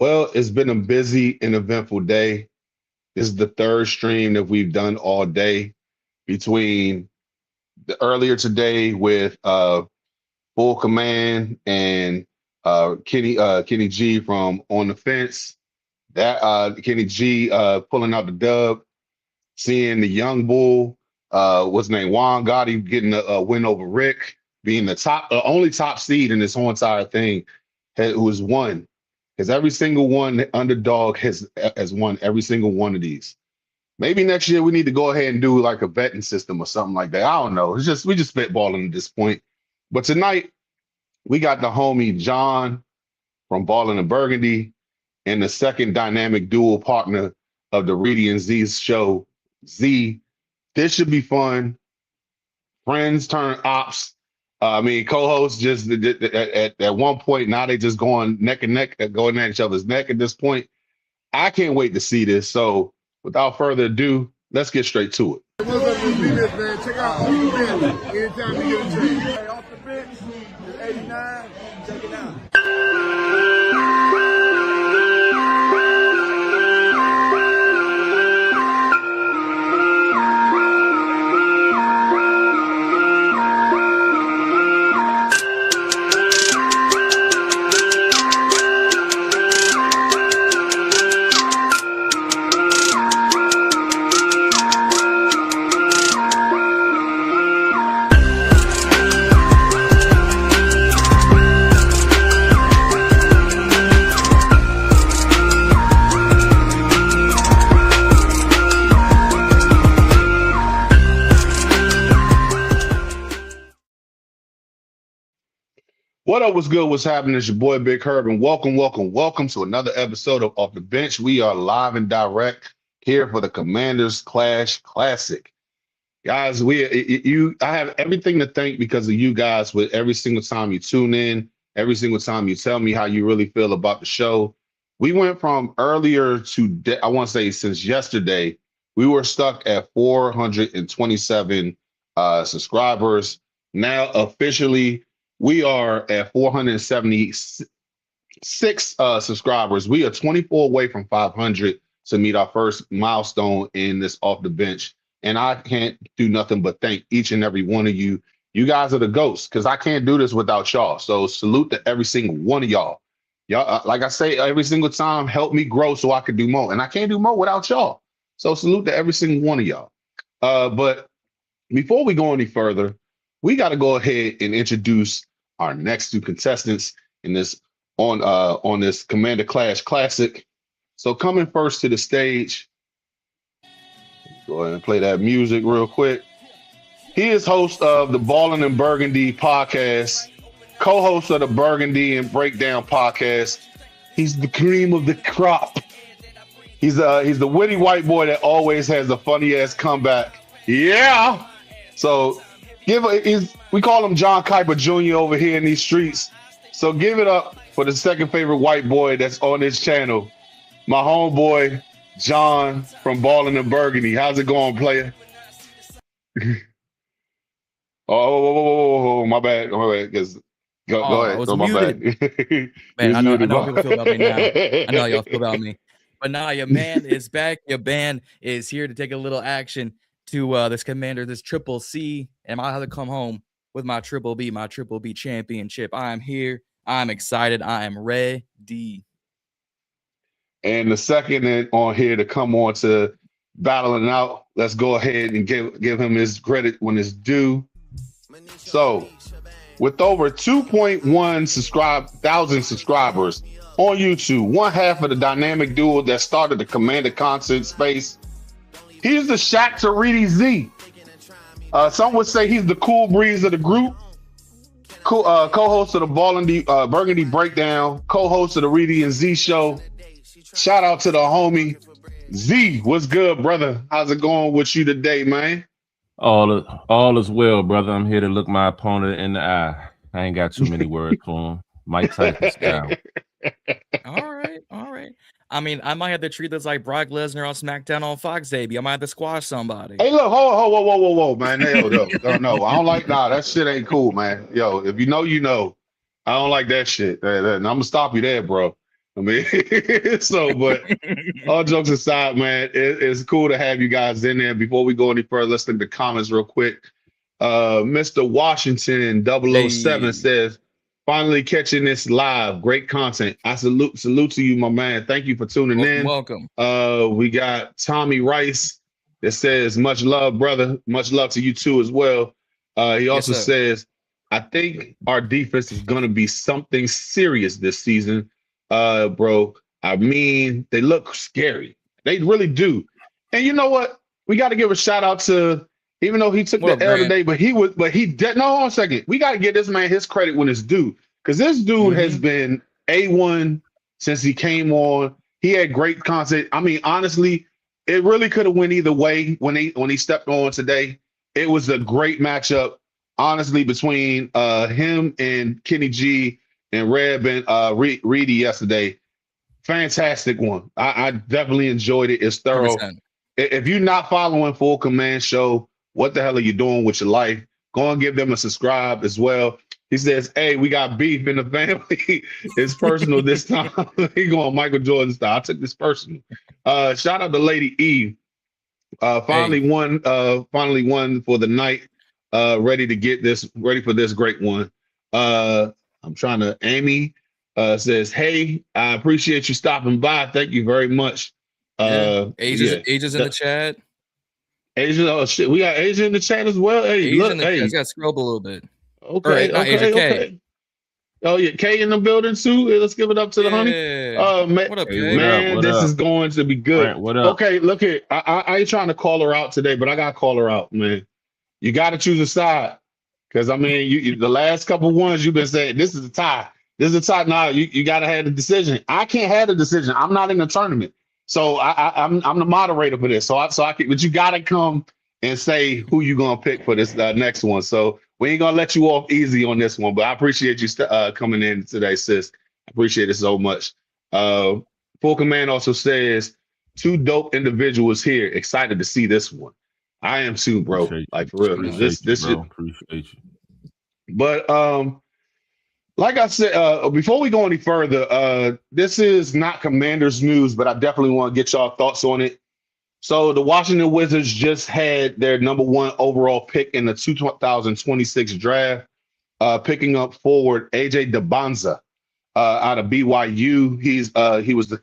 Well, it's been a busy and eventful day. This is the third stream that we've done all day between the earlier today with Full Command and Kenny G from On the Fence. That Kenny G pulling out the dub, seeing the young bull, what's his name, Juan Gotti getting a win over Rick, being the only top seed in this whole entire thing, who has won. Because every single one, the underdog has won every single one of these. Maybe next year we need to go ahead and do like a betting system or something like that. I don't know. It's just we just spitballing at this point. But tonight we got the homie John from Ballin' and Burgundy and the second dynamic dual partner of the Reedy and Z's show, Z. This should be fun. Friends turn ops. Co-hosts just at one point, now they just going neck and neck, going at each other's neck at this point. I can't wait to see this. So without further ado, let's get straight to it. What's up with this, man? Check out Off the Bench. Anytime you get a chance. Hey, Off the Bench, it's 89. Check it out. What up? What's good? What's happening? It's your boy Big Herb, and welcome to another episode of Off the Bench. We are live and direct here for the Commanders Clash Classic, guys. I have everything to thank because of you guys. With every single time you tune in, every single time you tell me how you really feel about the show. We went from earlier to I want to say since yesterday, we were stuck at 427 subscribers. Now officially, we are at 476 subscribers. We are 24 away from 500 to meet our first milestone in this Off the Bench. And I can't do nothing but thank each and every one of you. You guys are the ghosts because I can't do this without y'all. So salute to every single one of y'all. Y'all, like I say every single time, help me grow so I can do more. And I can't do more without y'all. So salute to every single one of y'all. But before we go any further, we got to go ahead and introduce our next two contestants in this on this Commander Clash Classic. So coming first to the stage, go ahead and play that music real quick. He is host of the Ballin' and Burgundy podcast, co-host of the Burgundy and Breakdown podcast. He's the cream of the crop. He's the witty white boy that always has a funny ass comeback. Yeah. So we call him John Kuiper Jr. over here in these streets. So give it up for the second favorite white boy that's on this channel, my homeboy John from Ballin' and Burgundy. How's it going, player? My bad. Go ahead. My bad. Man, I know people feel about me now. I know y'all feel about me. But now your man is back. Your band is here to take a little action to this Commander, this Triple C, and I have to come home with my Triple B championship. I am here. I'm excited. I am ready. And the second on here to come on to battling out, let's go ahead and give him his credit when it's due. So, with over 2.1 thousand subscribers on YouTube, one half of the dynamic duo that started the Commander content space, he's the Shaq to Reedy Z. Some would say he's the Cool Breeze of the group. Co-host of the Burgundy Breakdown, co-host of the Reedy and Z show. Shout out to the homie Z. What's good, brother? How's it going with you today, man? All is well, brother. I'm here to look my opponent in the eye. I ain't got too many words for him. Mike Tyson style. All right. I mean, I might have to treat this like Brock Lesnar on SmackDown on Fox, baby. I might have to squash somebody. Hey, look, whoa, man. Hey, no, I don't like, that shit ain't cool, man. Yo, if you know, you know. I don't like that shit. I'm gonna stop you there, bro. I mean, but all jokes aside, man, it's cool to have you guys in there. Before we go any further, let's look at the comments real quick. Mr. Washington 007 Hey. says, finally catching this live. Great content. I salute to you, my man. Thank you for tuning in. Welcome. We got Tommy Rice that says, much love, brother. Much love to you too as well. He also says, I think our defense is going to be something serious this season, bro. I mean, they look scary. They really do. And you know what? We got to give a shout out to, even though he took the L today, but he did. No, hold on a second. We got to give this man his credit when it's due, because this dude has been A1 since he came on. He had great content. I mean, honestly, it really could have went either way when he stepped on today. It was a great matchup, honestly, between him and Kenny G and Reb and Reedy yesterday. Fantastic one. I definitely enjoyed it. It's thorough. 100%. If you're not following Full Command Show, what the hell are you doing with your life? Go and give them a subscribe as well. He says, hey, we got beef in the family. It's personal this time. He going Michael Jordan style. I took this personal. Shout out to Lady Eve. Finally won for the night. Ready for this great one. I'm trying to, Amy says, hey, I appreciate you stopping by. Thank you very much. Asia's in the chat. Asia, oh shit, we got Asia in the chat as well. Hey, Asia look, in the chat. He's got to scroll up a little bit. Okay, okay. Oh yeah, Kay in the building too. Let's give it up to the honey. Man, what up, man? This is going to be good. Right, what up? Okay, look here. I ain't trying to call her out today, but I gotta call her out, man. You got to choose a side, because I mean, you the last couple ones you've been saying this is a tie. This is a tie. Now you gotta have the decision. I can't have the decision. I'm not in the tournament. So I'm the moderator for this. So I can, but you gotta come and say who you gonna pick for this next one. So we ain't gonna let you off easy on this one. But I appreciate you coming in today, sis. I appreciate it so much. Full Command also says 2 dope individuals here. Excited to see this one. I am too, bro. Like for real. Appreciate you. But like I said, before we go any further, this is not Commanders news, but I definitely want to get y'all thoughts on it. So the Washington Wizards just had their #1 overall pick in the 2026 draft, picking up forward AJ Dibonsa out of BYU. He was the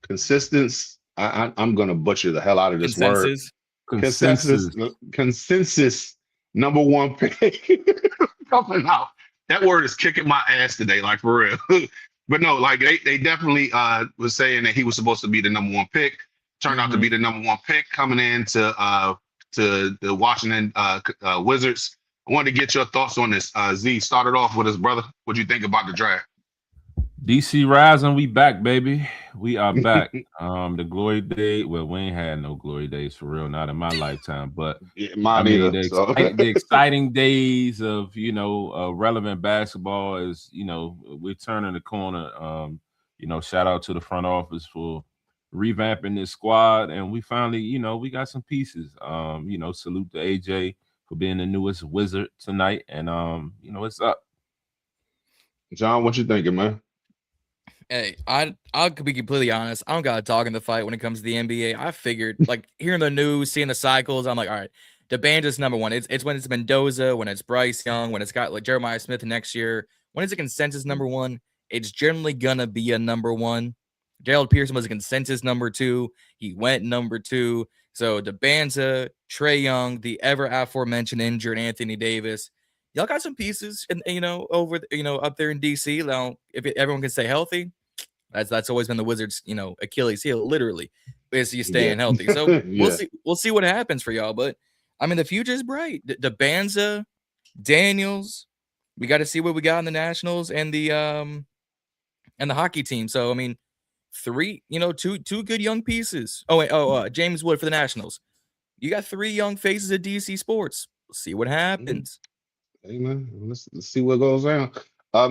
consensus. I'm gonna butcher the hell out of this word. Consensus #1 pick coming out. That word is kicking my ass today, like for real. But no, like they definitely was saying that he was supposed to be the #1 pick. Turned out to be the #1 pick coming into to the Washington Wizards. I wanted to get your thoughts on this. Z, started off with us, brother. What do you think about the draft? DC Rising, we back, baby. We are back. The glory day. Well, we ain't had no glory days for real, not in my lifetime. But the exciting days of relevant basketball is we're turning the corner. Shout out to the front office for revamping this squad, and we finally we got some pieces. Salute to AJ for being the newest Wizard tonight, and it's up. John, what you thinking, man? Hey, I'll be completely honest. I don't got a dog in the fight when it comes to the NBA. I figured, like, hearing the news, seeing the cycles, I'm like, all right, Dibonsa's #1. It's when it's Mendoza, when it's Bryce Young, when it's got like Jeremiah Smith next year. When it's a consensus #1, it's generally gonna be a #1. Gerald Pearson was a consensus #2. He went #2. So Dibonsa, Trae Young, the ever aforementioned injured Anthony Davis. Y'all got some pieces, and over up there in DC. Now, if everyone can stay healthy, that's always been the Wizards' Achilles heel, literally, is you staying healthy. So we'll see what happens for y'all. But I mean, the future is bright. Dibonsa, Daniels, we got to see what we got in the Nationals and the hockey team. So I mean, two good young pieces. James Wood for the Nationals. You got 3 young faces of DC sports. We'll see what happens. Hey man, let's see what goes on.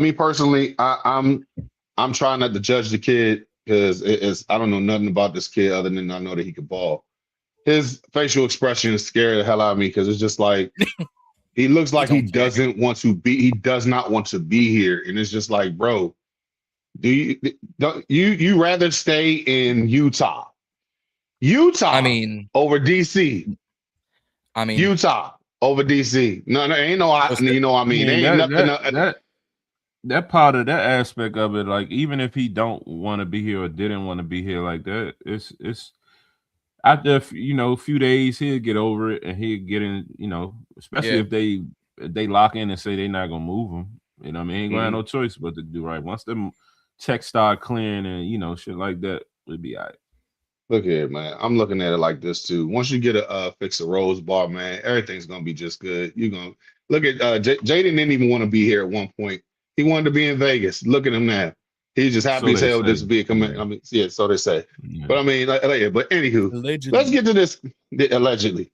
Me personally, I'm trying not to judge the kid because I don't know nothing about this kid other than I know that he could ball. His facial expression is scaring the hell out of me because it's just like he looks like he does not want to be here, and it's just like, bro, you rather stay in Utah? I mean, over DC. Utah over DC. No, ain't no. You know what I mean? Ain't nothing. That part of that aspect of it, like even if he don't want to be here or didn't want to be here like that, it's after a few days he'll get over it and he'll get in, especially if they lock in and say they're not gonna move him. You know what I mean? He ain't gonna have no choice but to do right. Once them checks start clearing and shit like that, we'll be all right. Look here, man. I'm looking at it like this too. Once you get a fix a Rose Bar, man, everything's gonna be just good. You're gonna look at Jaden didn't even want to be here at one point. He wanted to be in Vegas. Look at him now. He's just happy as hell just to be a command. I mean, yeah, so they say. Yeah. But I mean, but anywho, allegedly. Let's get to this allegedly.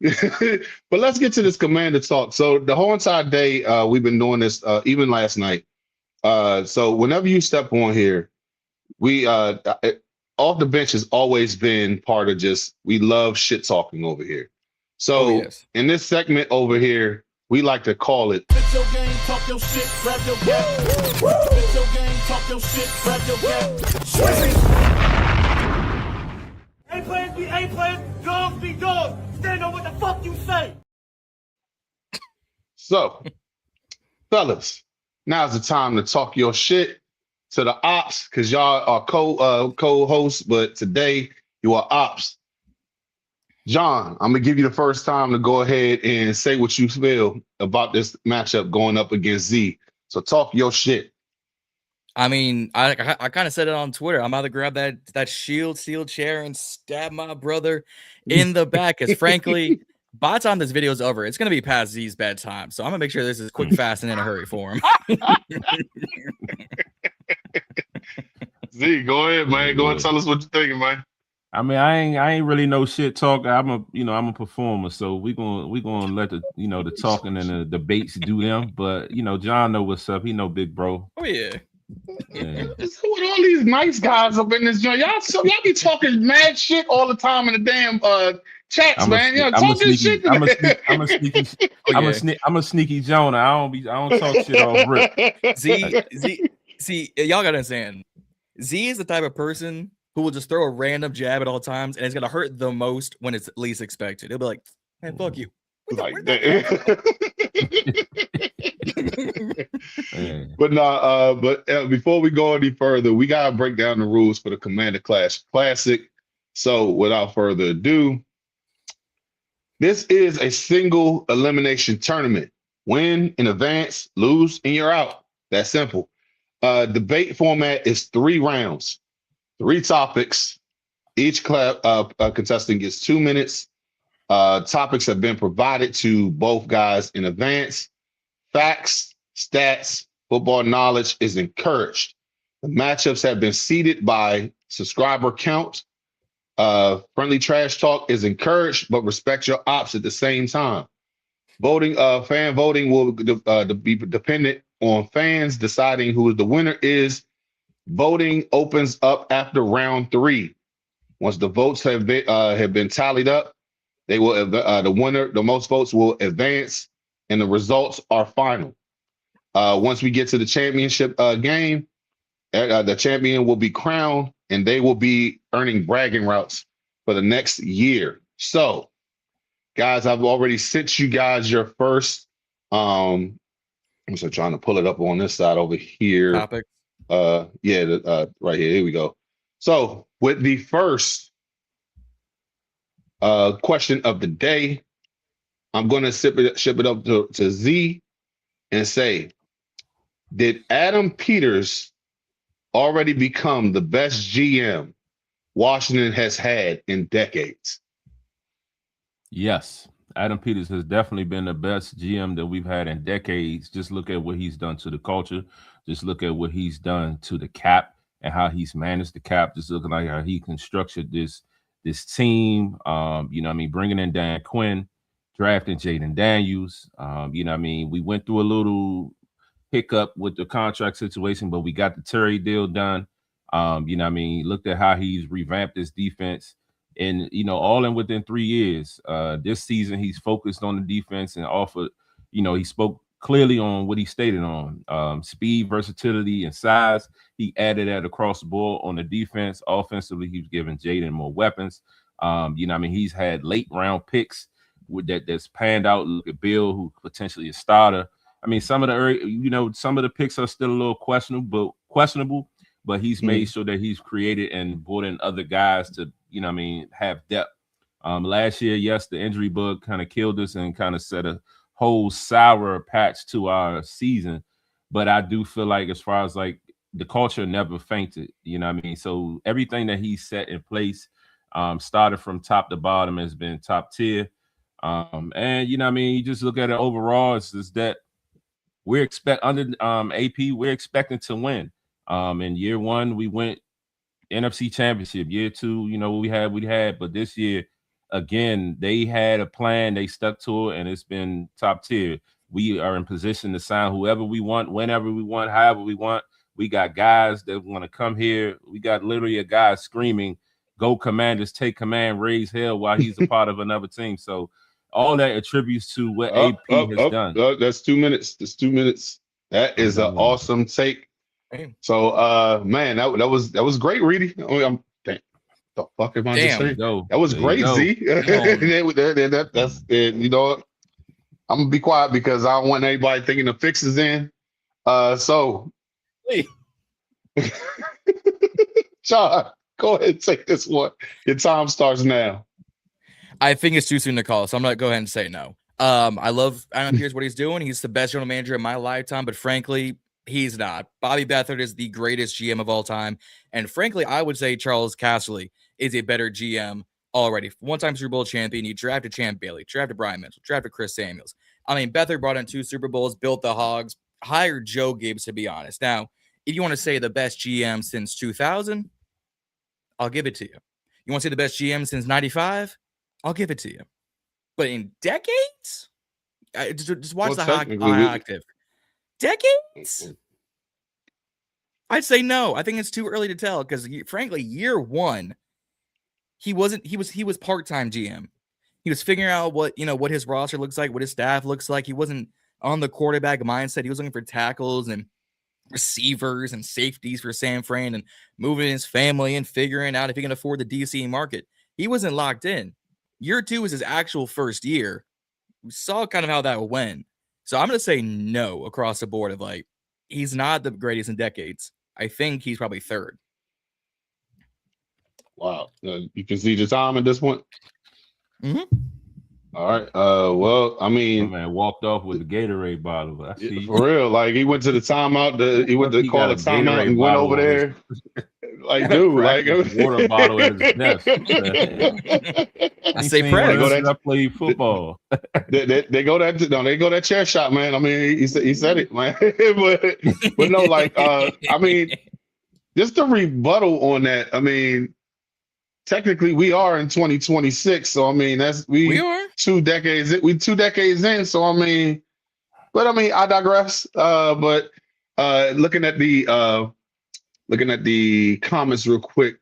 But let's get to this Commander talk. So the whole entire day, we've been doing this, even last night. So whenever you step on here, we off the bench has always been part of we love shit talking over here. So in this segment over here, we like to call it. Bitch your game, talk your shit, grab your gap. Bitch your game, talk your shit, grab your gap. A players be A players, dogs be dogs. Stand on what the fuck you say. So, fellas, now's the time to talk your shit to the ops, because y'all are co-hosts, but today you are ops. John, I'm gonna give you the first time to go ahead and say what you feel about this matchup going up against Z. So talk your shit. I mean, I kind of said it on Twitter. I'm about to grab that shield steel chair and stab my brother in the back. Because frankly, by the time this video is over, it's gonna be past Z's bedtime. So I'm gonna make sure this is quick, fast, and in a hurry for him. Z, go ahead, man. Go and tell us what you're thinking, man. I mean, I ain't really no shit talker. I'm a performer, so we gonna let the the talking and the debates do them. But John know what's up. He know big bro. Oh yeah. With all these nice guys up in this joint, y'all be talking mad shit all the time in the damn chats, man. Talk this shit. I'm a sneaky Jonah. I don't talk shit off rip. See, y'all gotta understand. Z is the type of person who will just throw a random jab at all times, and it's gonna hurt the most when it's least expected. He'll be like, "Man, fuck you." Like that. But before we go any further, we gotta break down the rules for the Commander Clash Classic. So without further ado, this is a single elimination tournament. Win in advance, lose, and you're out. That's simple. Debate format is 3 rounds, 3 topics. Each contestant gets 2 minutes. Topics have been provided to both guys in advance. Facts, stats, football knowledge is encouraged. The matchups have been seeded by subscriber count. Friendly trash talk is encouraged, but respect your ops at the same time. Fan voting will be dependent on fans deciding who the winner is. Voting opens up after round 3. Once the votes have been tallied up, they will the most votes will advance, and the results are final. Once we get to the championship game, the champion will be crowned, and they will be earning bragging rights for the next year. So, guys, I've already sent you guys your first. I'm just trying to pull it up on this side over here. Topic. Right here. Here we go. So, with the first question of the day, I'm going to ship it up to Z and say, did Adam Peters already become the best GM Washington has had in decades? Yes. Adam Peters has definitely been the best GM that we've had in decades. Just look at what he's done to the culture. Just look at what he's done to the cap and how he's managed the cap. Just looking like how he constructed this team. Bringing in Dan Quinn, drafting Jaden Daniels. We went through a little hiccup with the contract situation, but we got the Terry deal done. Looked at how he's revamped his defense. And, all within 3 years. This season, he's focused on the defense and offered, he spoke clearly on what he stated on speed, versatility, and size. He added that across the board on the defense. Offensively, he was giving Jaden more weapons. He's had late round picks with that's panned out. Look at Bill, who potentially a starter. I mean, some of the picks are still a little questionable, but he's made sure that he's created and brought in other guys to, have depth. Last year, yes, the injury bug kind of killed us and kind of set a whole sour patch to our season. But I do feel like as far as like the culture never fainted, So everything that he set in place, started from top to bottom, has been top tier. You just look at it overall, it's just that we're expecting to win. In year one, we went NFC Championship. Year two, we had. But this year, again, they had a plan. They stuck to it, and it's been top tier. We are in position to sign whoever we want, whenever we want, however we want. We got guys that want to come here. We got literally a guy screaming, "Go Commanders, take command, raise hell," while he's a part of another team. So all that attributes to what AP has done. That's 2 minutes. That's 2 minutes. That is an awesome take. So, man, that was great, Reedy. The fuck am I just saying? That was great, Z. That's it. You know what? I'm gonna be quiet because I don't want anybody thinking the fix is in. So, John, go ahead and take this one. Your time starts now. I think it's too soon to call, so I'm gonna go ahead and say no. I love Adam Pearce, what he's doing. He's the best general manager in my lifetime, but frankly, he's not. Bobby Beathard is the greatest GM of all time, and frankly, I would say Charles Casserly is a better GM already. One-time Super Bowl champion. You drafted Champ Bailey, drafted Brian Mitchell, drafted Chris Samuels. I mean, Beathard brought in 2 Super Bowls, built the Hogs, hired Joe Gibbs, to be honest. Now, if you want to say the best GM since 2000, I'll give it to you. You want to say the best GM since 95? I'll give it to you. But in decades? Just watch the high active. Decades? I'd say no. I think it's too early to tell because, frankly, year one, he was part-time GM. He was figuring out what his roster looks like, what his staff looks like. He wasn't on the quarterback mindset. He was looking for tackles and receivers and safeties for San Fran and moving his family and figuring out if he can afford the DC market. He wasn't locked in. Year two was his actual first year. We saw kind of how that went. So I'm going to say no across the board of like, he's not the greatest in decades. I think he's probably third. Wow. You can see the time at this point? Mm-hmm. All right. Well, I mean, my man walked off with the Gatorade bottle. I see. For real. Like he went to the timeout. He went to call the timeout and went over there. Like, dude, like water bottle at his desk. I say prayer. I play football. they go that chair shot, man. I mean, he said it, man. but no, like I mean, just a rebuttal on that. I mean, technically we are in 2026, so I mean we are 2 decades. We 2 decades in, so I mean, I digress. But looking at the comments real quick,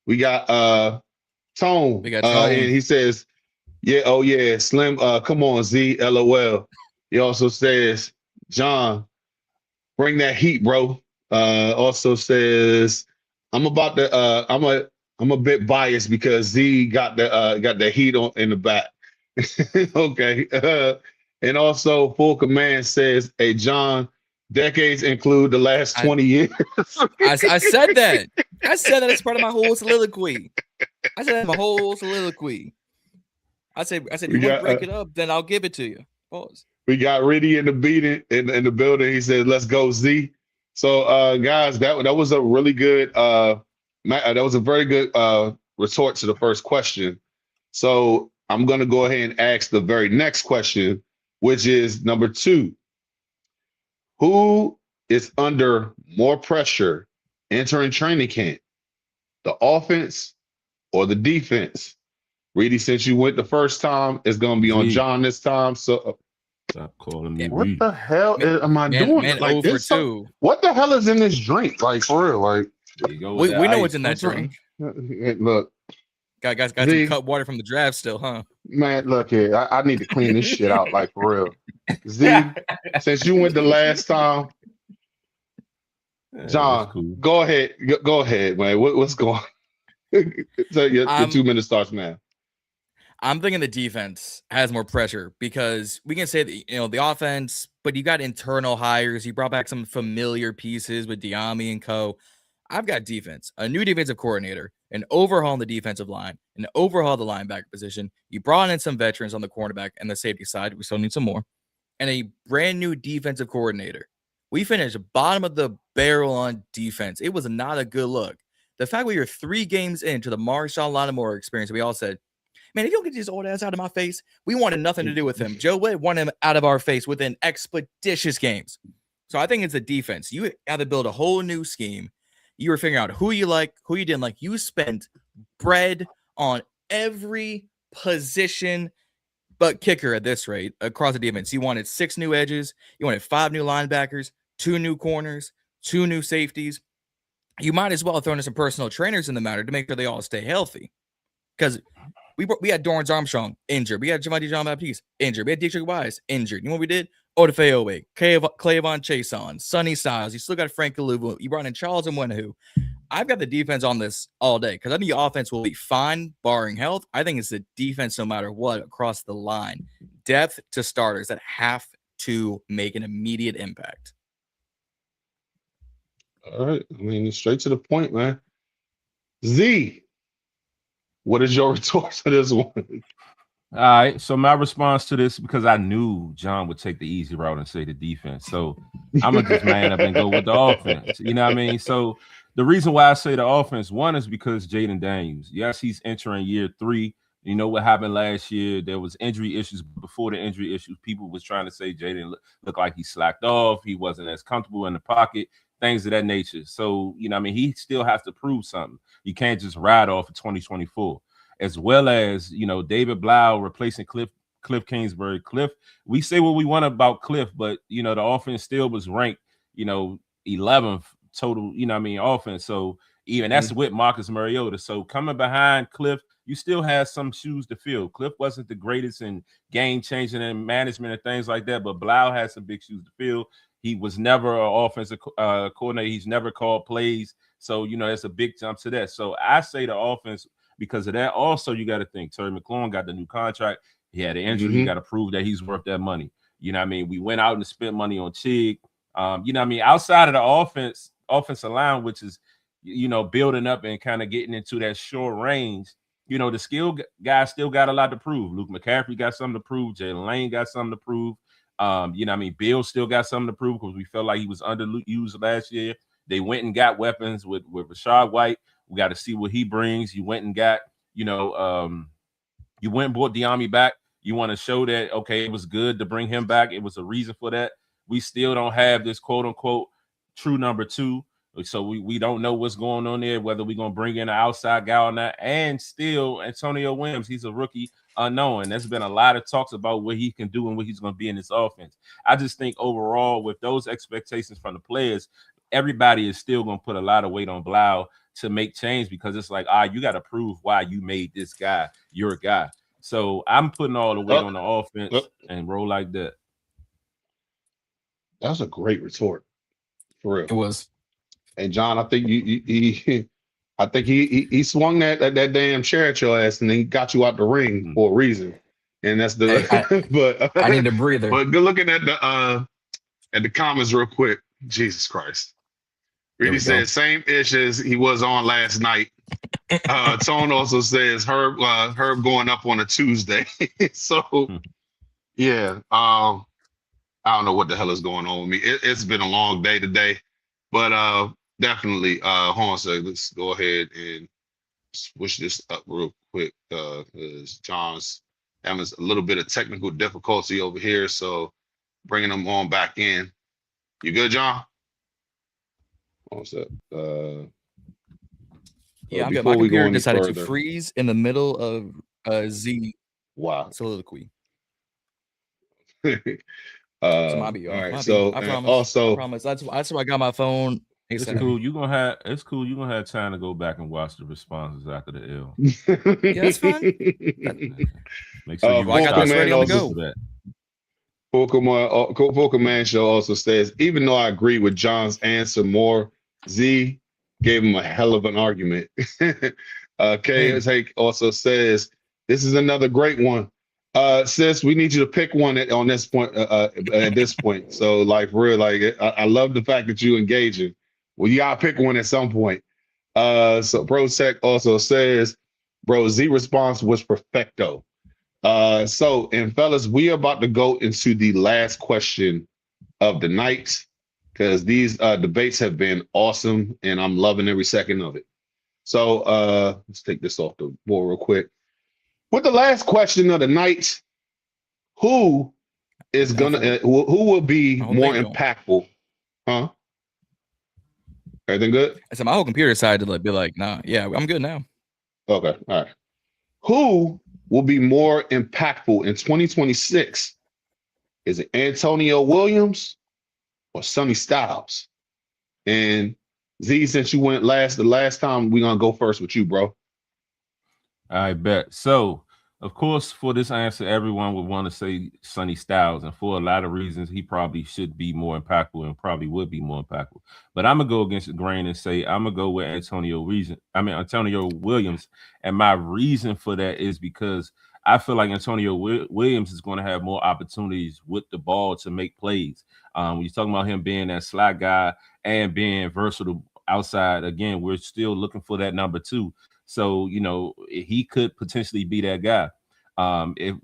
we got Tone. And he says, "Yeah, oh yeah, Slim. Come on, Z. LOL." He also says, "John, bring that heat, bro." Also says, "I'm a bit biased because Z got the heat on in the back." Okay. And also Full Command says, "Hey John, decades include the last 20 years." I said that. I said that as part of my whole soliloquy. I said if you want to break it up, then I'll give it to you. Pause. We got Riddy in the building. He said, "Let's go, Z." So guys, that was a really good that was a very good retort to the first question. So I'm going to go ahead and ask the very next question, which is number 2. Who is under more pressure entering training camp, the offense or the defense? Reedy, since you went the first time, it's going to be on John this time. So stop calling me. What the hell am I doing? Man, like, over 2. What the hell is in this drink? Like, for real, like. We know what's in that drink. Look, guys got some cut water from the draft still, huh? Man, look here. I need to clean this shit out, like for real. Z, since you went the last time, John, cool. go ahead. Go ahead, man. What's going on? So your 2 minutes starts now. I'm thinking the defense has more pressure because we can say that, the offense, but you got internal hires. You brought back some familiar pieces with Dyami and co. I've got defense, a new defensive coordinator, an overhaul on the defensive line, an overhaul of the linebacker position. You brought in some veterans on the cornerback and the safety side. We still need some more. And a brand new defensive coordinator. We finished bottom of the barrel on defense. It was not a good look. The fact we were 3 games into the Marshawn Lattimore experience, we all said, man, if you don't get this old ass out of my face, we wanted nothing to do with him. Joe Wade wanted him out of our face within expeditious games. So I think it's the defense. You have to build a whole new scheme. You were figuring out who you like, who you didn't like. You spent bread on every position but kicker at this rate across the defense. You wanted 6 new edges. You wanted 5 new linebackers, 2 new corners, 2 new safeties. You might as well have thrown in some personal trainers in the matter to make sure they all stay healthy. Because we had Dorrance Armstrong injured. We had Javonte Jean-Baptiste injured. We had Dietrich Wise injured. You know what we did? Odafe Oweh, Clayvon Chason, Sonny Styles. You still got Frank Kaluvu. You brought in Charles Omenihu. I've got the defense on this all day because I think the offense will be fine, barring health. I think it's the defense no matter what across the line. Depth to starters that have to make an immediate impact. All right. I mean, straight to the point, man. Z, what is your retort to this one? All right, so my response to this, because I knew John would take the easy route and say the defense, so I'm gonna just man up and go with the offense. You know what I mean? So the reason why I say the offense, one is because Jayden Daniels. Yes, he's entering year 3. You know what happened last year? There was injury issues. Before the injury issues, people was trying to say Jayden looked like he slacked off. He wasn't as comfortable in the pocket, things of that nature. So, you know what I mean? He still has to prove something. You can't just ride off of 2024. As well as, David Blau replacing Cliff Kingsbury. Cliff, we say what we want about Cliff, but, the offense still was ranked, 11th total, offense. So even that's with Marcus Mariota. So coming behind Cliff, you still have some shoes to fill. Cliff wasn't the greatest in game changing and management and things like that, but Blau had some big shoes to fill. He was never an offensive coordinator. He's never called plays. So, that's a big jump to that. So I say the offense, because of that. Also, you got to think Terry McLaurin got the new contract. He had an injury. You got to prove that he's worth that money. You know what I mean? We went out and spent money on Chig. You know what I mean? Outside of the offensive line, which is, building up and kind of getting into that short range, the skill guys still got a lot to prove. Luke McCaffrey got something to prove. Jalen Lane got something to prove. You know what I mean? Bill still got something to prove because we felt like he was underused last year. They went and got weapons with Rachaad White. We got to see what he brings. You went and got, you went and brought Dyami back. You want to show that, okay, it was good to bring him back. It was a reason for that. We still don't have this quote unquote true number 2. So we don't know what's going on there, whether we're going to bring in an outside guy or not. And still Antonio Williams, he's a rookie unknown. There's been a lot of talks about what he can do and what he's going to be in this offense. I just think overall with those expectations from the players, everybody is still going to put a lot of weight on Blau to make change because it's like, you got to prove why you made this guy your guy. So I'm putting all the weight on the offense and roll like that. That was a great retort, for real. It was. And John, I think he swung that damn chair at your ass and then he got you out the ring for a reason. And that's the. But I need a breather. But good looking at the comments real quick. Jesus Christ. Really said same ish as he was on last night. Tone also says Herb going up on a Tuesday. So yeah, I don't know what the hell is going on with me. It's been a long day today, but definitely hold on a second. Let's go ahead and switch this up real quick because John's having a little bit of technical difficulty over here. So bringing him on back in. You good, John? What's that? Yeah, I'm good. My computer decided to freeze in the middle of Z. Wow. Soliloquy. So might be off. all right. Might so be. I promise. also, I promise. That's why I got my phone It's cool. It's cool. You're gonna have time to go back and watch the responses after the L. Yeah, that's fine. Make sure you I got this ready on the go. Pokemon Show also says, even though I agree with John's answer more, Z gave him a hell of an argument. K also says, this is another great one. Sis, we need you to pick one on this point. At this point, so like real, like I love the fact that you engaging. Well, you gotta pick one at some point. So ProTech also says, bro, Z response was perfecto. So, and fellas, we are about to go into the last question of the night because these debates have been awesome and I'm loving every second of it. So let's take this off the board real quick. With the last question of the night, who is gonna who will be more impactful? Huh? Everything good? I said my whole computer decided to be like, nah, yeah, I'm good now. Okay, all right. Who will be more impactful in 2026? Is it Antonio Williams or Sonny Styles? And Z, since you went the last time, we're gonna go first with you, bro. I bet. So, of course, for this answer, everyone would want to say Sonny Styles, and for a lot of reasons, he probably should be more impactful and probably would be more impactful. But I'm gonna go against the grain and say I'm gonna go with Antonio Williams, and my reason for that is because I feel like Antonio Williams is going to have more opportunities with the ball to make plays. When you're talking about him being that slot guy and being versatile outside, again, we're still looking for that number 2. So, you know, he could potentially be that guy.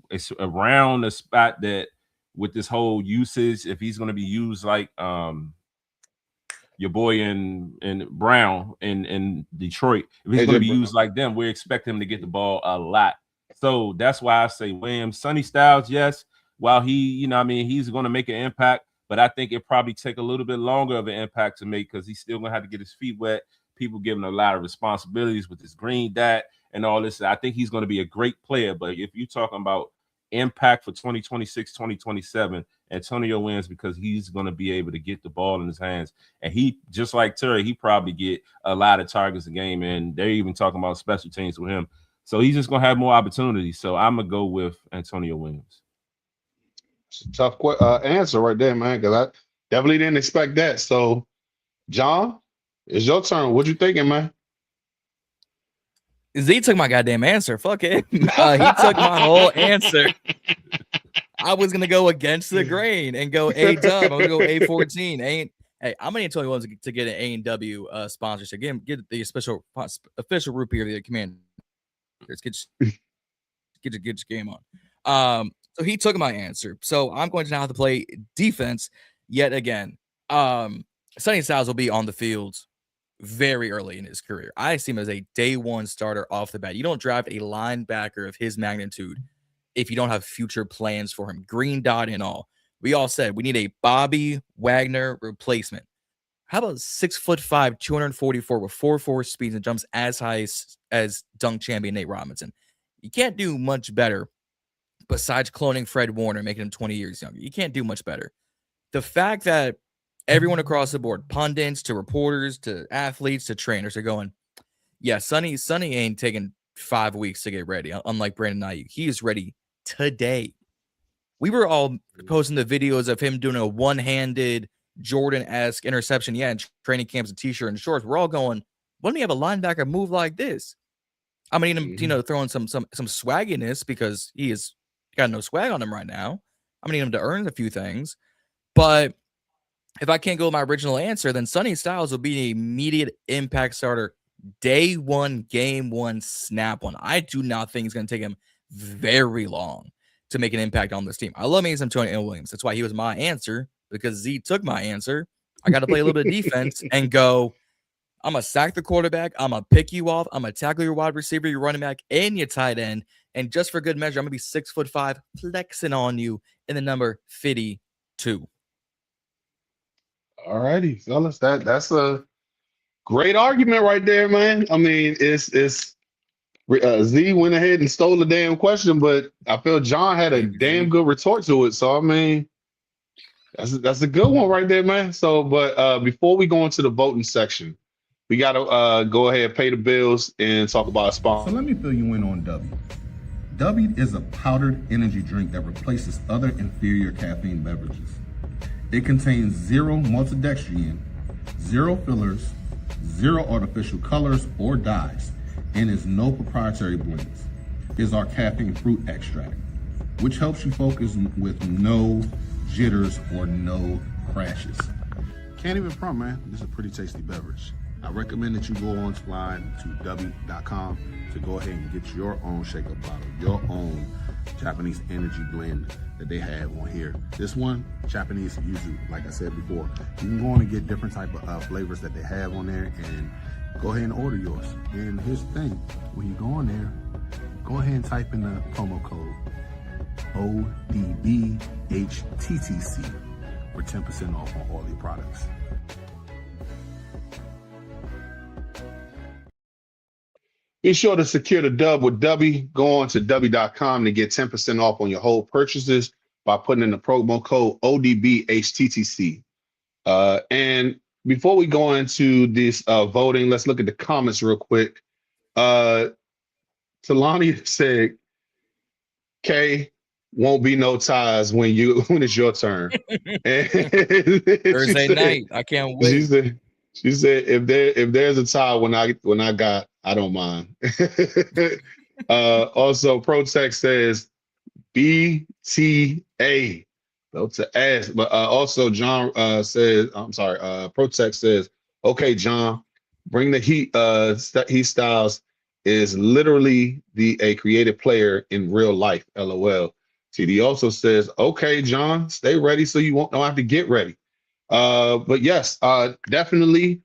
It's around the spot that with this whole usage, if he's going to be used like your boy in Brown in Detroit, if he's going to be used like them, we expect him to get the ball a lot. So that's why I say Williams. Sonny Styles, yes, while he's going to make an impact, but I think it probably take a little bit longer of an impact to make because he's still going to have to get his feet wet. People giving a lot of responsibilities with his green dot and all this. I think he's going to be a great player, but if you're talking about impact for 2026, 2027, Antonio Williams, because he's going to be able to get the ball in his hands. And he, just like Terry, he probably get a lot of targets a game, and they're even talking about special teams with him. So he's just going to have more opportunities. So I'm going to go with Antonio Williams. It's a tough answer right there, man, because I definitely didn't expect that. So, John, it's your turn. What you thinking, man? Z took my goddamn answer. Fuck it. He took my whole answer. I was going to go against the grain and go A-dub. I'm going to go A14. Hey, I'm going to tell you ones to get an A&W sponsorship. Get the official root beer of the Commanders. Get your game on. So he took my answer. So I'm going to now have to play defense yet again. Sonny Styles will be on the field very early in his career. I see him as a day one starter off the bat. You don't draft a linebacker of his magnitude if you don't have future plans for him. Green dot and all. We all said we need a Bobby Wagner replacement. How about 6'5", 244 with 4.4 speeds and jumps as high as dunk champion Nate Robinson? You can't do much better besides cloning Fred Warner, making him 20 years younger. You can't do much better. The fact that everyone across the board, pundits to reporters to athletes to trainers, are going, yeah, Sonny ain't taking 5 weeks to get ready, unlike Brandon Ayuk. He is ready today. We were all posting the videos of him doing a one-handed Jordan-esque interception, in training camps, a t-shirt and shorts. We're all going, why don't he have a linebacker move like this? I'm gonna need him, throwing some swagginess because he has got no swag on him right now. I'm gonna need him to earn a few things. But if I can't go with my original answer, then Sonny Styles will be an immediate impact starter, day one, game one, snap one. I do not think it's going to take him very long to make an impact on this team. I love me some Antonio Williams. That's why he was my answer, because Z took my answer. I got to play a little bit of defense and go, I'm going to sack the quarterback. I'm going to pick you off. I'm going to tackle your wide receiver, your running back, and your tight end. And just for good measure, I'm going to be 6'5", flexing on you in the number 52. All righty, fellas. That's a great argument right there, man. I mean, it's Z went ahead and stole the damn question, but I feel John had a damn good retort to it. So I mean, That's a good one right there, man. So, but before we go into the voting section, we got to go ahead, pay the bills, and talk about a sponsor. So let me fill you in on W. W is a powdered energy drink that replaces other inferior caffeine beverages. It contains 0 maltodextrin, 0 fillers, 0 artificial colors or dyes, and is no proprietary blends. Is our caffeine fruit extract, which helps you focus with no jitters or no crashes. Can't even front, man. This is a pretty tasty beverage. I recommend that you go online to w.com to go ahead and get your own shake-up bottle, your own Japanese energy blend that they have on here. This one, Japanese yuzu, like I said before. You can go on and get different type of flavors that they have on there and go ahead and order yours. And here's the thing, when you go on there, go ahead and type in the promo code ODBHTTC for 10% off on all your products. Be sure to secure the dub with W. Go on to W.com to get 10% off on your whole purchases by putting in the promo code ODBHTTC. And before we go into this voting, let's look at the comments real quick. Talani said, K, won't be no ties when it's your turn. Thursday night. I can't wait. She said if there's a tie when I got, I don't mind. Also, Protect says BTA. Go to ask. But also John says, I'm sorry, Protect says, okay, John, bring the heat. Heat Styles is literally a creative player in real life. LOL. TD also says, okay, John, stay ready so you don't have to get ready. But yes, definitely.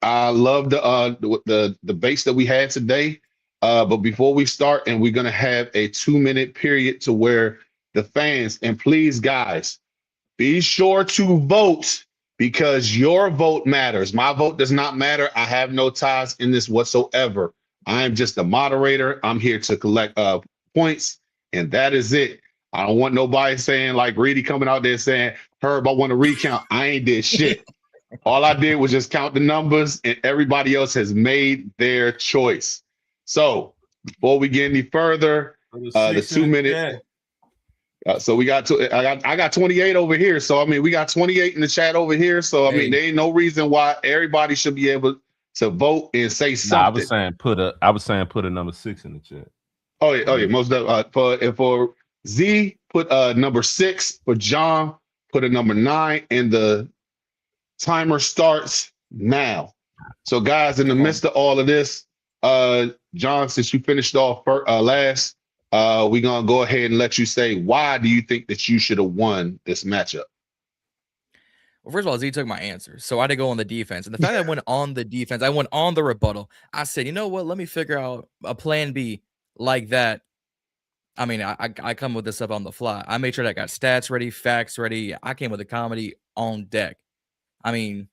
I love the base that we had today. But before we start, and we're gonna have a 2-minute period to where the fans, and please, guys, be sure to vote because your vote matters. My vote does not matter. I have no ties in this whatsoever. I am just a moderator. I'm here to collect points, and that is it. I don't want nobody saying like Reedy coming out there saying, Herb, I want to recount. I ain't did shit. All I did was just count the numbers, and everybody else has made their choice. So before we get any further, the 2-minute. So we got I got 28 over here. So I mean, we got 28 in the chat over here. So I mean, there ain't no reason why everybody should be able to vote and say something. I was saying put a number 6 in the chat. Oh yeah, most for Z, put number 6. For John, put a number 9, and the timer starts now. So guys, in the midst of all of this, John, since you finished off last, we're gonna go ahead and let you say why do you think that you should have won this matchup? Well, first of all, Z took my answer. So I had to go on the defense. And the fact that I went on the defense, I went on the rebuttal. I said, you know what? Let me figure out a plan B like that. I mean, I come with this stuff on the fly. I made sure that I got stats ready, facts ready. I came with the comedy on deck. I mean,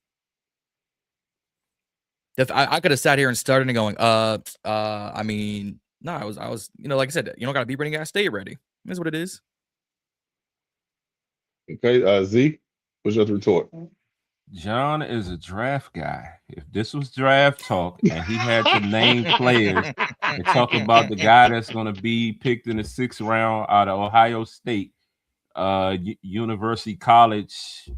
I could have sat here and started and going, I mean, no, I was, you know, like I said, you don't got to be ready, got to stay ready. That's what it is. Okay, Z, what's your retort? John is a draft guy. If this was draft talk and he had to name players and talk about the guy that's going to be picked in the 6th round out of Ohio State, University College,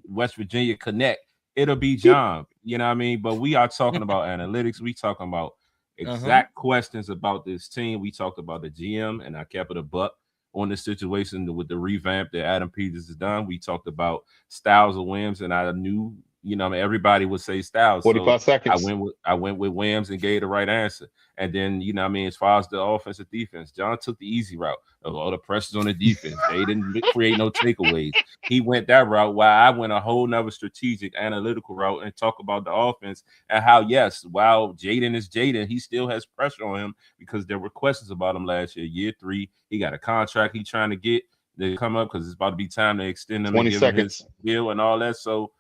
West Virginia Connect, it'll be John. You know what I mean? But we are talking about analytics. We talking about exact questions about this team. We talked about the GM, and I kept it a buck on the situation with the revamp that Adam Peters has done. We talked about Styles or Williams, and I knew, you know, everybody would say Styles. 45 seconds. I went with Williams and gave the right answer. And then, you know what I mean, as far as the offensive defense, John took the easy route. All the pressures on the defense. They didn't create no takeaways. He went that route while I went a whole nother strategic analytical route and talk about the offense and how, yes, while Jaden is Jaden, he still has pressure on him because there were questions about him last year. Year 3, he got a contract he's trying to get to come up because it's about to be time to extend him 20 and give seconds. him his deal and all that. So,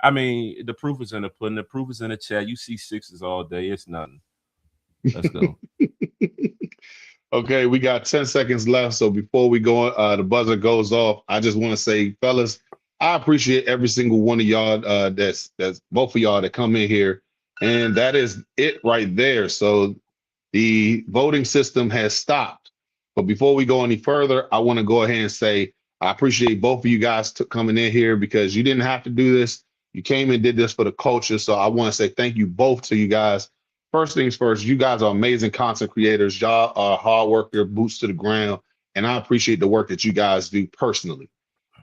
I mean, the proof is in the pudding. The proof is in the chat. You see 6s all day. It's nothing. Let's go. Okay, we got 10 seconds left. So before we go, the buzzer goes off. I just want to say, fellas, I appreciate every single one of y'all. That's both of y'all that come in here, and that is it right there. So the voting system has stopped. But before we go any further, I want to go ahead and say I appreciate both of you guys coming in here because you didn't have to do this. You came and did this for the culture. So I want to say thank you both to you guys. First things first, you guys are amazing content creators. Y'all are hard worker, boots to the ground. And I appreciate the work that you guys do personally.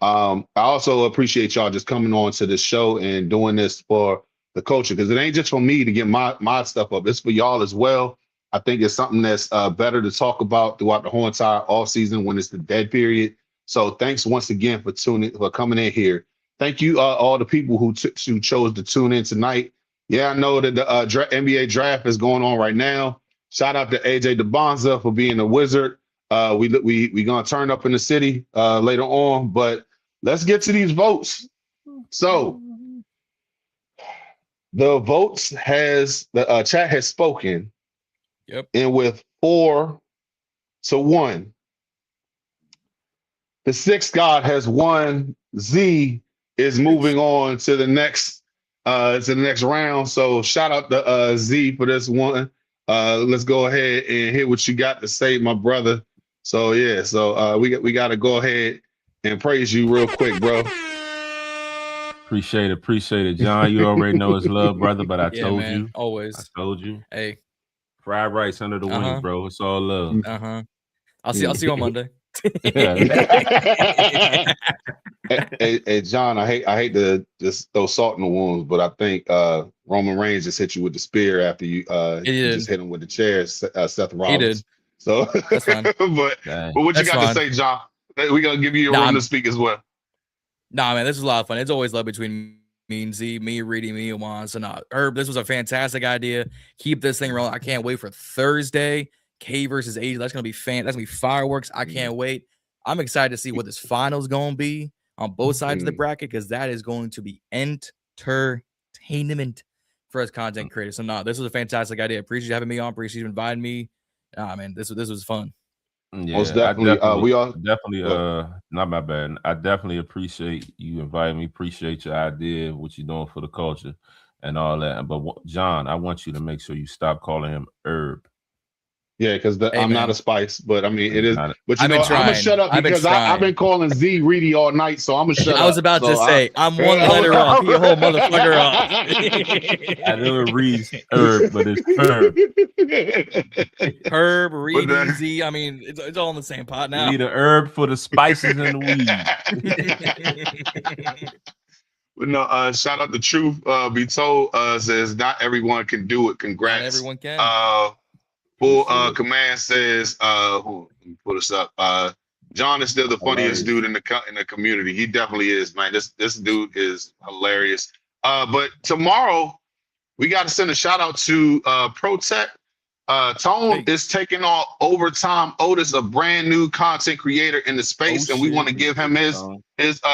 I also appreciate y'all just coming on to this show and doing this for the culture, because it ain't just for me to get my stuff up. It's for y'all as well. I think it's something that's better to talk about throughout the whole entire off season when it's the dead period. So thanks once again for coming in here. Thank you all the people who chose to tune in tonight. Yeah, I know that the NBA draft is going on right now. Shout out to AJ DeBonza for being a wizard. We gonna turn up in the city later on, but let's get to these votes. So the votes the chat has spoken. Yep. And with 4-1, the sixth god has won. Z is moving on to the next round. So shout out to Z for this one. Let's go ahead and hear what you got to say, my brother. So yeah, so we got to go ahead and praise you real quick, bro. Appreciate it, John. You already know it's love, brother. But I told you, always. I told you. Hey, fried rice under the wings, bro. It's all love. I'll see you on Monday. Hey, John, I hate to just throw salt in the wounds, but I think Roman Reigns just hit you with the spear after you just hit him with the chair, Seth Rollins. He did. So that's fine. but what you got to say, John? We're gonna give you a room to speak as well. Nah, man, this is a lot of fun. It's always love between me and Z, me, Reedy, me, and Juan. So Herb, this was a fantastic idea. Keep this thing rolling. I can't wait for Thursday. K versus Asia. That's gonna be That's gonna be fireworks. I can't wait. I'm excited to see what this final's gonna be on both sides of the bracket, because that is going to be entertainment for us content creators. So this was a fantastic idea. Appreciate you having me on. Appreciate you inviting me. Man, this was fun. Yeah, most definitely. We all definitely. Not my bad. I definitely appreciate you inviting me. Appreciate your idea, what you're doing for the culture, and all that. But John, I want you to make sure you stop calling him Herb. Yeah, because I'm not a spice, but I mean it is. But I'm gonna shut up because I've been calling Z Reedy all night, so I'm gonna shut up. I was about to say I'm one letter off. You whole motherfucker off. I know it reads Herb, but it's Herb. Herb, Reedy, Z. I mean, it's all in the same pot now. We need a herb for the spices and the weed. But no, shout out to Truth. Be told says not everyone can do it. Congrats. Not everyone can. Full Command says, who put us up? John is still the funniest dude in the community. He definitely is, man. This dude is hilarious. But tomorrow we got to send a shout out to ProTech. Tone is taking on Overtime Otis, a brand new content creator in the space, and we want to give him his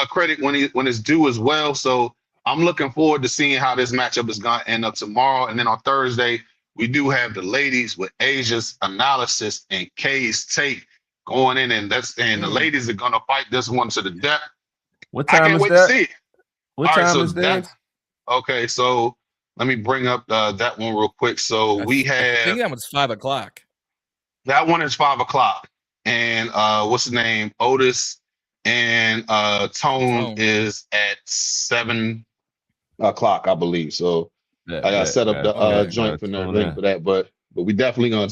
credit when it's due as well. So I'm looking forward to seeing how this matchup is going to end up tomorrow, and then on Thursday. We do have the ladies with Asia's analysis and K's take going in, and the ladies are gonna fight this one to the death. What time is that? To see it. What time is that? Okay, so let me bring up that one real quick. So we have. I think that one's 5 o'clock. That one is 5 o'clock, and what's the name? Otis and Tone is at 7 o'clock, I believe. So. I set up the joint for the link for that, but we definitely gonna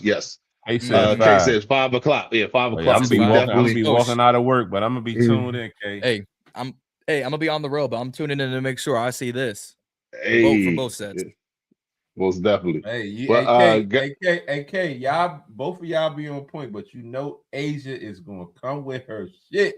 Kay says 5 o'clock. Yeah, 5 o'clock. I'm gonna be walking out of work, but I'm gonna be tuned in. Kay. I'm gonna be on the road, but I'm tuning in to make sure I see this. Vote for both sets. Most definitely. AK, y'all, both of y'all be on point, but you know Asia is gonna come with her shit.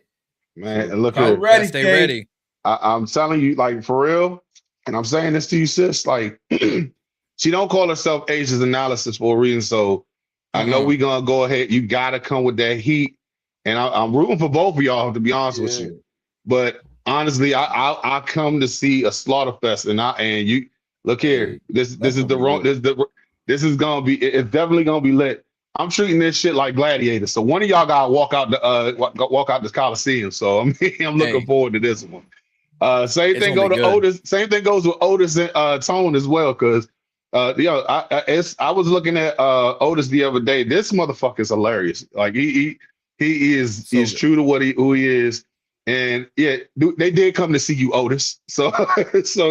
Man, and look here. Stay ready. I'm telling you, like for real. And I'm saying this to you, sis, like she don't call herself Asia's analysis for a reason. So I know we're gonna go ahead. You gotta come with that heat. And I'm rooting for both of y'all, to be honest with you. But honestly, I come to see a slaughter fest. And you look here, this is it's definitely gonna be lit. I'm treating this shit like gladiators. So one of y'all gotta walk out this Coliseum. So I'm looking forward to this one. Same thing goes with Otis and Tone as well. Cause I was looking at Otis the other day. This motherfucker's hilarious. Like he is true to who he is. And yeah, they did come to see you, Otis. So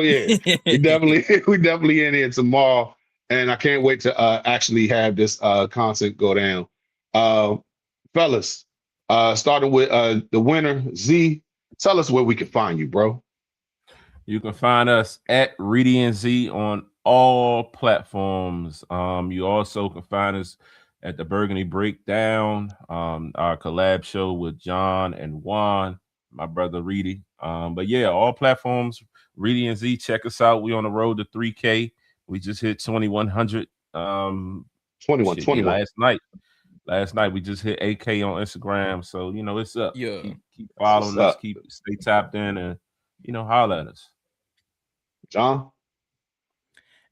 yeah, we definitely in here tomorrow. And I can't wait to actually have this content go down. Fellas, starting with the winner, Z, tell us where we can find you, bro. You can find us at Reedy and Z on all platforms. You also can find us at the Burgundy Breakdown, our collab show with John and Juan, my brother Reedy. But yeah, all platforms, Reedy and Z, check us out. We on the road to 3K. We just hit 2,100. 21. Last night we just hit 8K on Instagram. So it's up. Yeah, keep following us. Stay tapped in, and holler at us. John.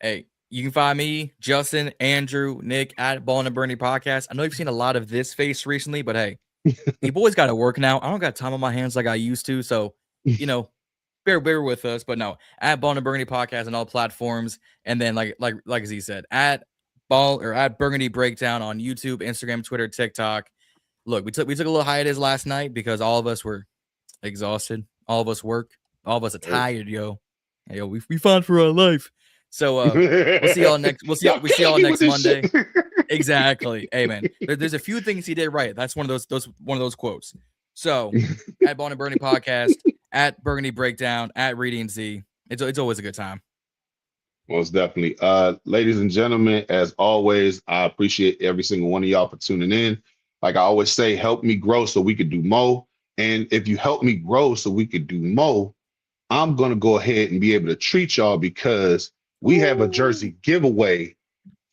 Hey, you can find me, Justin, Andrew, Nick at Ball and Bernie Podcast. I know you've seen a lot of this face recently, but hey, you boys got to work now. I don't got time on my hands like I used to, so bear with us. But no, at Ball and Bernie Podcast on all platforms, and then like Z said, at Burgundy Breakdown on YouTube, Instagram, Twitter, TikTok. Look, we took a little hiatus last night because all of us were exhausted. All of us work. All of us are tired, yo. Hey, yo, we fought for our life. So we'll see y'all next. We see y'all next Monday. Exactly. Hey man, there's a few things he did right. That's one of those quotes. So at Ball and Bernie Podcast, at Burgundy Breakdown, at Reedy and Z. It's always a good time. Most definitely. Ladies and gentlemen, as always, I appreciate every single one of y'all for tuning in. Like I always say, help me grow so we could do more. And if you help me grow so we could do more, I'm going to go ahead and be able to treat y'all because we have a jersey giveaway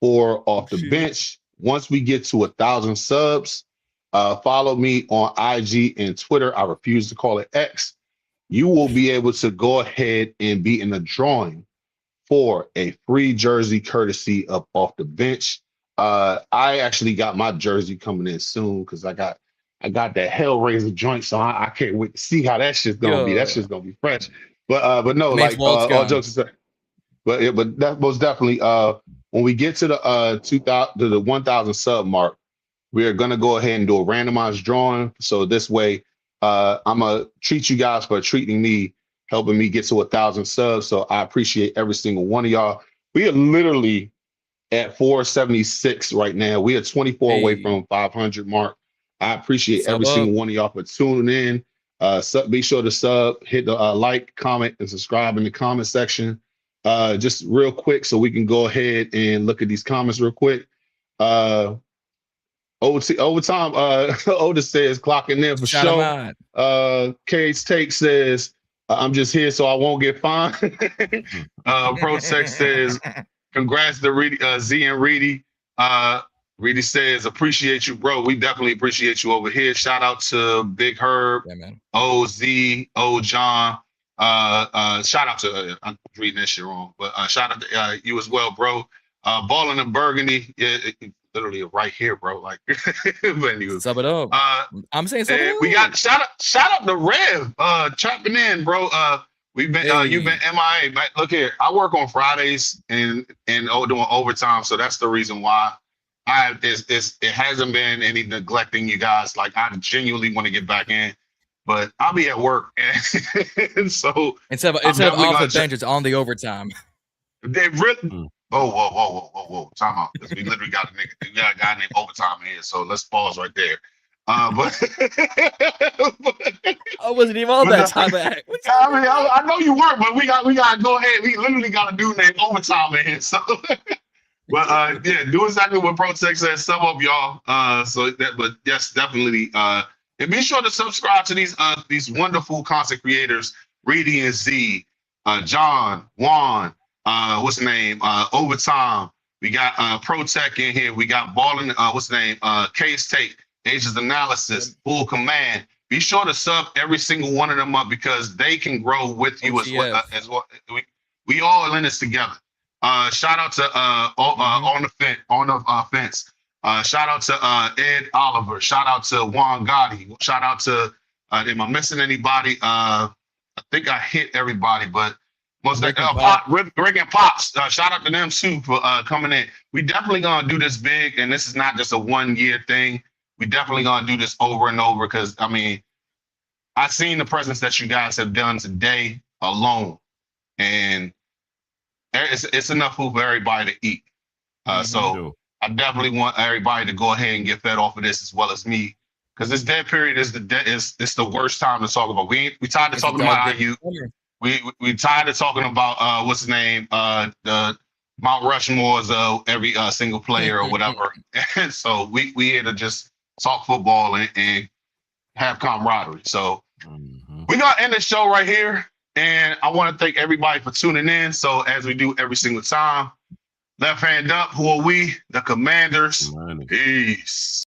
for Off the Bench. Once we get to 1,000 subs, follow me on IG and Twitter. I refuse to call it X. You will be able to go ahead and be in the drawing for a free jersey courtesy of Off the Bench. I actually got my jersey coming in soon because I got that Hellraiser joint, so I can't wait to see how that shit's gonna be. That shit's gonna be fresh. But no, like all jokes aside. But that most definitely when we get to the 1,000 sub mark, we are gonna go ahead and do a randomized drawing. So this way, I'm gonna treat you guys for treating me, helping me get to 1,000 subs. So I appreciate every single one of y'all. We are literally at 476 right now. We are 24 away from 500 mark. I appreciate every single one of y'all for tuning in. Be sure to sub, hit the like, comment, and subscribe in the comment section. Just real quick so we can go ahead and look at these comments real quick. Overtime, Otis says clocking in for show. Kate's Take says, I'm just here so I won't get fined. ProTech says, congrats to Z and Reedy. Reedy says, appreciate you, bro. We definitely appreciate you over here. Shout out to Big Herb, OZ, John. Shout out to, I'm reading this shit wrong, but shout out to you as well, bro. Ballin' and Burgundy, yeah, literally right here, bro. Like, but anyway, sub it up. I'm saying something. We got shout out to Rev, chopping in, bro. We've been you've been MIA. Look here, I work on Fridays and doing overtime, so that's the reason why it hasn't been any neglecting you guys. Like I genuinely want to get back in, but I'll be at work, and so instead of off the bench, it's on the overtime. They really. Whoa! Time out. We literally got a guy named Overtime here, so let's pause right there. But I wasn't even on that time back. I know you weren't, but we got to go ahead. We literally got a dude named Overtime in here, so. But yeah, do exactly what ProTech says. Sum up, y'all. But yes, definitely. And be sure to subscribe to these wonderful content creators, Reedy and Z, John, Juan, what's the name? Overtime. We got ProTech in here. We got Ballin. What's the name? Case Take, Agents Analysis, Full Command. Be sure to sub every single one of them up because they can grow with you as well. We all in this together. Shout out to on the fence. Shout out to Ed Oliver. Shout out to Juan Gotti. Shout out to am I missing anybody? I think I hit everybody, but most Rick like and Rick and Pops. Shout out to them too for coming in. We definitely gonna do this big, and this is not just a 1 year thing. We definitely gonna do this over and over because I mean, I've seen the presence that you guys have done today alone, and it's enough food for everybody to eat. So I definitely want everybody to go ahead and get fed off of this as well as me, because this dead period is the worst time to talk about. We tired of talking about IU. We tired of talking about what's his name, the Mount Rushmore's every single player or whatever. And so we here to just talk football and have camaraderie. So we're gonna end the show right here. And I want to thank everybody for tuning in. So as we do every single time, left hand up, who are we? The Commanders. Peace.